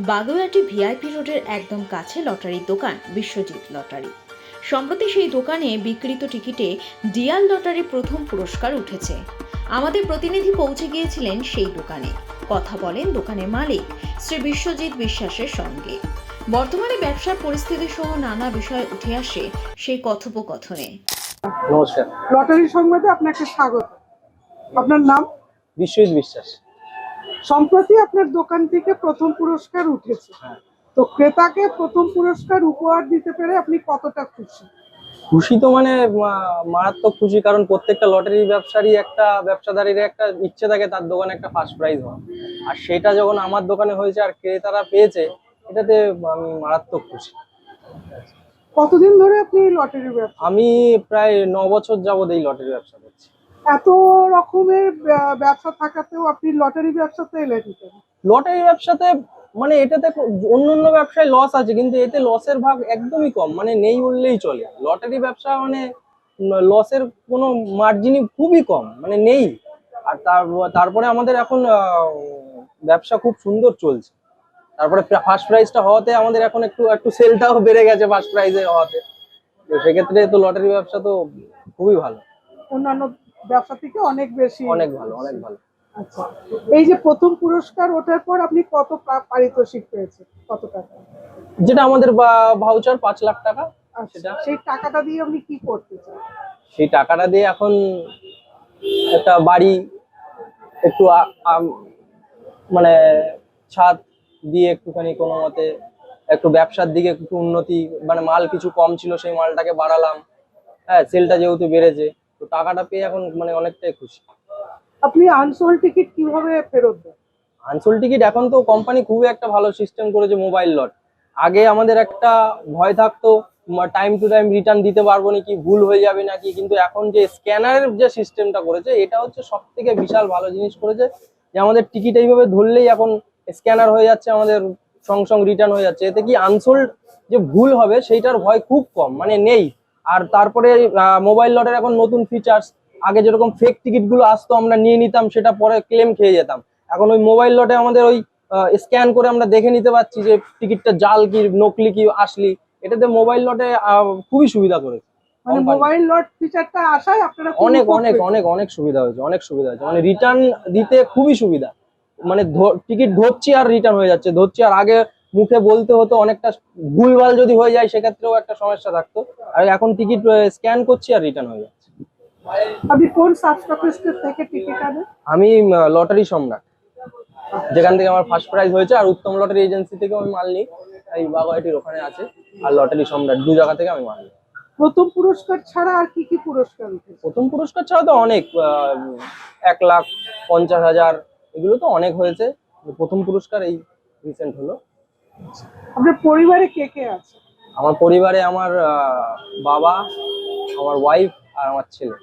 Baguiati VIP রোডের একদম কাছে লটারির দোকান বিশ্বজিৎ লটারি। সম্প্রতি সেই দোকানে বিক্রিত টিকিটে ডিয়াল লটারির প্রথম পুরস্কার উঠেছে। আমাদের প্রতিনিধি পৌঁছে গিয়েছিলেন সেই দোকানে, কথা বলেন দোকানের মালিক শ্রী বিশ্বজিৎ বিশ্বাসের সঙ্গে। বর্তমানে ব্যবসার পরিস্থিতি সহ নানা বিষয় উঠে আসে সেই কথোপকথনে। নমস্কার। লটারি সংবাদে আপনাকে স্বাগত। আপনার নাম? বিশ্বজিৎ বিশ্বাস। সম্প্রতি আপনার দোকান থেকে প্রথম পুরস্কার উঠেছে, তো ক্রেতাকে প্রথম পুরস্কার উপহার দিতে পেরে আপনি কতটা খুশি? খুশি তো মানে মারাত্মক খুশি, কারণ প্রত্যেকটা লটারি ব্যবসারই একটা ব্যবসাদারের একটা ইচ্ছে থাকে তার দোকানে একটা ফার্স্ট প্রাইজ হয়, আর সেটা যখন আমার দোকানে হয়েছে আর ক্রেতারা পেয়েছে, এটাতে আমি মারাত্মক খুশি। কতদিন ধরে আপনি এই লটারির ব্যবসা? আমি প্রায় 9 বছর যাবত এই লটারি ব্যবসা করছি। এত রকমের ব্যবসা থাকাতেও আপনি লটারি ব্যবসাতে এলেন কেন? লটারি ব্যবসাতে মানে এটাতে অন্য ব্যবসায় লস আছে, কিন্তু এতে লসের ভাগ একদমই কম, মানে নেই বললেই চলে। লটারি ব্যবসা মানে লসের কোনো মার্জিনই খুবই কম, মানে নেই। আর তারপরে আমাদের এখন ব্যবসা খুব সুন্দর চলছে। তারপরে ফার্স্ট প্রাইজটা হওয়াতে আমাদের এখন একটু সেলটাও বেড়ে গেছে ফার্স্ট প্রাইজে হওয়াতে। তো সেক্ষেত্রে তো লটারি ব্যবসা তো খুবই ভালো, অন্যান্য ব্যবসা থেকে অনেক বেশি। অনেক ভালো, অনেক ভালো। আচ্ছা, এই যে প্রথম পুরস্কার ওঠার পর আপনি কত পারিতোষিক পেয়েছেন, কত টাকা? যেটা আমাদের ভাউচার 5 লাখ টাকা। সেটা সেই টাকাটা দিয়ে আপনি কি করতে চান? সেই টাকাটা দিয়ে এখন একটা বাড়ি, একটু মানে ছাদ দিয়ে একটুখানি কোনো মতে একটু ব্যবসার দিকে একটু উন্নতি, মানে মাল কিছু কম ছিল সেই মালটাকে বাড়ালাম। হ্যাঁ, সেলটা যেহেতু বেড়েছে, তো টাকাটা পেয়ে এখন মানে অনেকটাই খুশি। আপনি আনসোল্ড টিকিট কিভাবে ফেরত দেন? আনসোল্ড টিকিট এখন তো কোম্পানি খুবই একটা ভালো সিস্টেম করেছে, মোবাইল লট। আগে আমাদের একটা ভয় থাকতো টাইম টু টাইম রিটার্ন দিতে পারবো নাকি, ভুল হয়ে যাবে নাকি, কিন্তু এখন যে স্ক্যানারের যে সিস্টেমটা করেছে, এটা হচ্ছে সব থেকে বিশাল ভালো জিনিস করেছে। যে আমাদের টিকিট এইভাবে ধরলেই এখন স্ক্যানার হয়ে যাচ্ছে, আমাদের সঙ্গে সঙ্গে রিটার্ন হয়ে যাচ্ছে। এতে কি আনসোল্ড যে ভুল হবে সেইটার ভয় খুব কম, মানে নেই। আর তারপরে মোবাইল লটের এখন নতুন ফিচার্স, আগে যেরকম ফেক টিকিট গুলো আসতো আমরা নিয়ে নিতাম, সেটা পরে ক্লেম খেয়ে যেতাম। এখন ওই মোবাইল লটে আমাদের ওই স্ক্যান করে আমরা দেখে নিতে পারছি যে টিকিটটা জাল কি নকলি কি আসলি। এটাতে মোবাইল লটে খুবই সুবিধা করেছে। মানে মোবাইল লট ফিচারটা আসায় আপনারা অনেক অনেক অনেক অনেক সুবিধা হয়েছে, অনেক সুবিধা হয়েছে। মানে রিটার্ন দিতে খুবই সুবিধা, মানে টিকিট ধরছি আর রিটার্ন হয়ে যাচ্ছে, ধরছি আর আগে মুখে বলতে হতো, অনেকটা ভুলভাল যদি হয়ে যায় সেক্ষেত্রেও একটা সমস্যা থাকতো। আর এখন টিকিট স্ক্যান করছি আর রিটার্ন হয়ে যাচ্ছে। আপনি কোন সাবস্ক্রিপশন থেকে টিকিট আনেন? আমি লটারি সম্রাট, যেখান থেকে আমার ফার্স্ট প্রাইজ হয়েছে, আর উত্তম লটারি এজেন্সি থেকে আমি মাল নিই, এই বাগুইআটির ওখানে আছে, আর লটারি সম্রাট, দু জায়গা থেকে আমি মাল নিই। প্রথম পুরস্কার ছাড়া আর কি কি পুরস্কার উঠেছে? প্রথম পুরস্কার ছাড়া তো অনেক, 1,50,000 এগুলো তো অনেক হয়েছে। প্রথম পুরস্কার এই রিসেন্ট হলো। আপনার পরিবারে কে কে আছে? আমার পরিবারে আমার বাবা, আমার ওয়াইফ আর আমার ছেলে।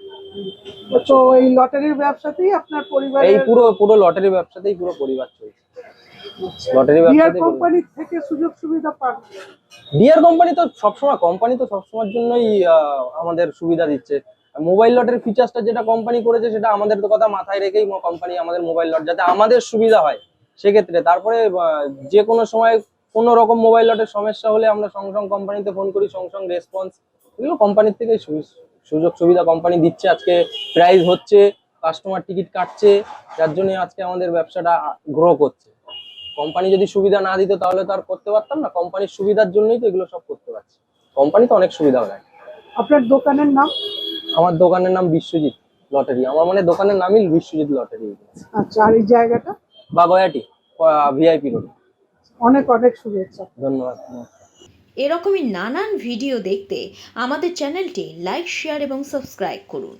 তো এই লটারির ব্যবসাতেই আপনার পরিবারে? এই পুরো লটারি ব্যবসাতেই পুরো পরিবার চলছে। লটারি ব্যবসাতে কোম্পানি থেকে সুযোগ সুবিধা পান? ডিয়ার কোম্পানি তো সবসময়ের জন্যই আমাদের সুবিধা দিচ্ছে। মোবাইল লটের ফিচার্সটা যেটা কোম্পানি করেছে, সেটা আমাদের তো কথা মাথায় রেখেই কোম্পানি আমাদের মোবাইল লট, যাতে আমাদের সুবিধা হয় সেক্ষেত্রে। তারপরে যে কোনো সময় কোনো রকম মোবাইল লটের সমস্যা হলে আমরা সঙ্গে সঙ্গে কোম্পানিতে ফোন করি, সঙ্গে সঙ্গে রেসপন্স। এগুলো কোম্পানির থেকে সুযোগ সুবিধা কোম্পানি দিচ্ছে। আজকে প্রাইজ হচ্ছে, কাস্টমার টিকিট কাটছে, যার জন্য আজকে আমাদের ব্যবসাটা গ্রো করছে। কোম্পানি যদি সুবিধা না দিত তাহলে তো আর করতে পারতাম না। কোম্পানির সুবিধার জন্যই তো এগুলো সব করতে পারছি। কোম্পানি তো অনেক সুবিধা দেয়। আপনার দোকানের নাম? আমার দোকানের নাম বিশ্বজিৎ লটারি। আমার মানে দোকানের নামই বিশ্বজিৎ লটারি। আচ্ছা, আর এই জায়গাটা? Baguiati VIP road. অনেক অনেক শুভেচ্ছা। ধন্যবাদ। এরকমই নানান ভিডিও দেখতে আমাদের চ্যানেলটি লাইক, শেয়ার এবং সাবস্ক্রাইব করুন।